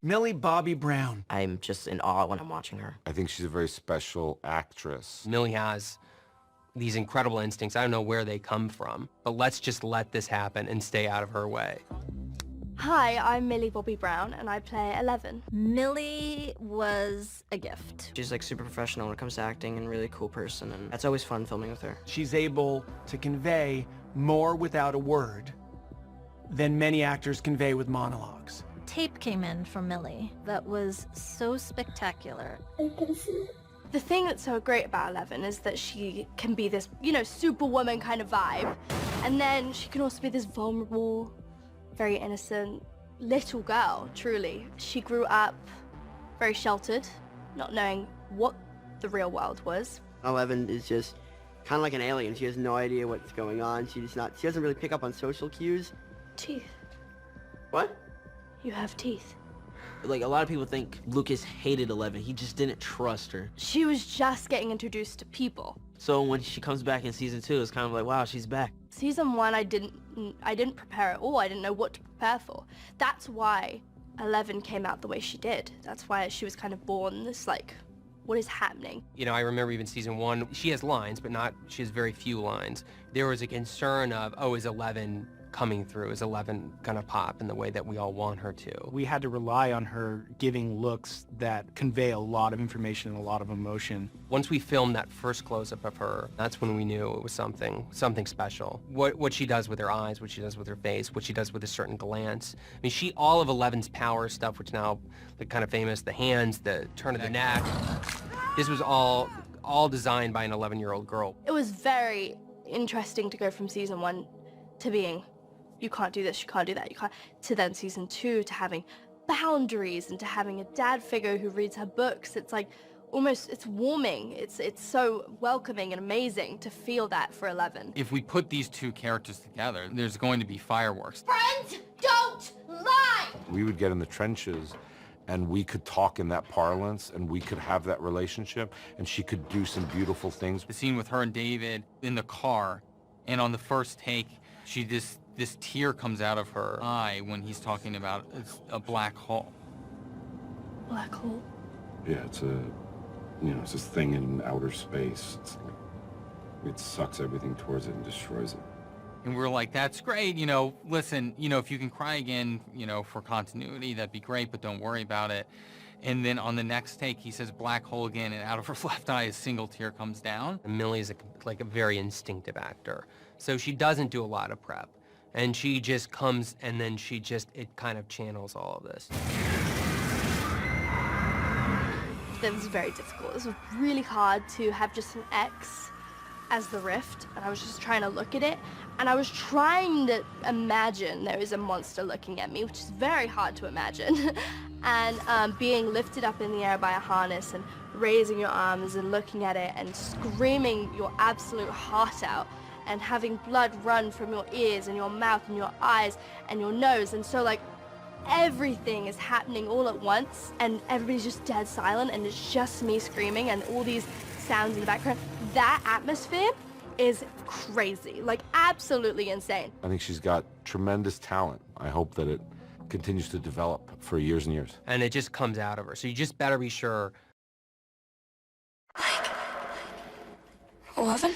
Millie Bobby Brown. I'm just in awe when I'm watching her. I think she's a very special actress. Millie has these incredible instincts. I don't know where they come from, but let's just let this happen and stay out of her way. Hi, I'm Millie Bobby Brown, and I play 11. Millie was a gift. She's like super professional when it comes to acting and really a cool person, and that's always fun filming with her. She's able to convey more without a word than many actors convey with monologues. Tape came in from Millie that was so spectacular. The thing that's so great about 11 is that she can be this, you know, superwoman kind of vibe, and then she can also be this vulnerable, very innocent little girl, truly. She grew up very sheltered, not knowing what the real world was. 11 is just kind of like an alien. She has no idea what's going on. She doesn't really pick up on social cues. Teeth. What? You have teeth. Like, a lot of people think Lucas hated 11. He just didn't trust her. She was just getting introduced to people. So when she comes back in season 2, it's kind of like, wow, she's back. Season 1, I didn't prepare at all. I didn't know what to prepare for. That's why 11 came out the way she did. That's why she was kind of born this, like, what is happening? You know, I remember even season 1, she has lines, but she has very few lines. There was a concern of, oh, is 11 coming through? Is 11 gonna pop in the way that we all want her to? We had to rely on her giving looks that convey a lot of information and a lot of emotion. Once we filmed that first close-up of her, that's when we knew it was something special. What she does with her eyes, what she does with her face, what she does with a certain glance. I mean, all of 11's power stuff, which now like kind of famous, the hands, the turn of the neck. This was all designed by an 11-year-old girl. It was very interesting to go from season 1 to being, you can't do this, you can't do that, you can't, to then season 2 to having boundaries and to having a dad figure who reads her books. It's like almost, it's warming. It's so welcoming and amazing to feel that for 11. If we put these two characters together, there's going to be fireworks. Friends don't lie! We would get in the trenches and we could talk in that parlance and we could have that relationship and she could do some beautiful things. The scene with her and David in the car, and on the first take, this tear comes out of her eye when he's talking about a black hole. Black hole? Yeah, it's it's this thing in outer space. It sucks everything towards it and destroys it. And we're like, that's great, listen, if you can cry again, for continuity, that'd be great, but don't worry about it. And then on the next take, he says black hole again, and out of her left eye, a single tear comes down. And Millie's like a very instinctive actor. So she doesn't do a lot of prep. And she just comes, and then it kind of channels all of this. That was very difficult. It was really hard to have just an X as the rift, and I was just trying to look at it, and I was trying to imagine there was a monster looking at me, which is very hard to imagine, and being lifted up in the air by a harness and raising your arms and looking at it and screaming your absolute heart out and having blood run from your ears and your mouth and your eyes and your nose, and so like everything is happening all at once and everybody's just dead silent and it's just me screaming and all these sounds in the background. That atmosphere is crazy, like absolutely insane. I think she's got tremendous talent. I hope that it continues to develop for years and years. And it just comes out of her. So you just better be sure. Like 11?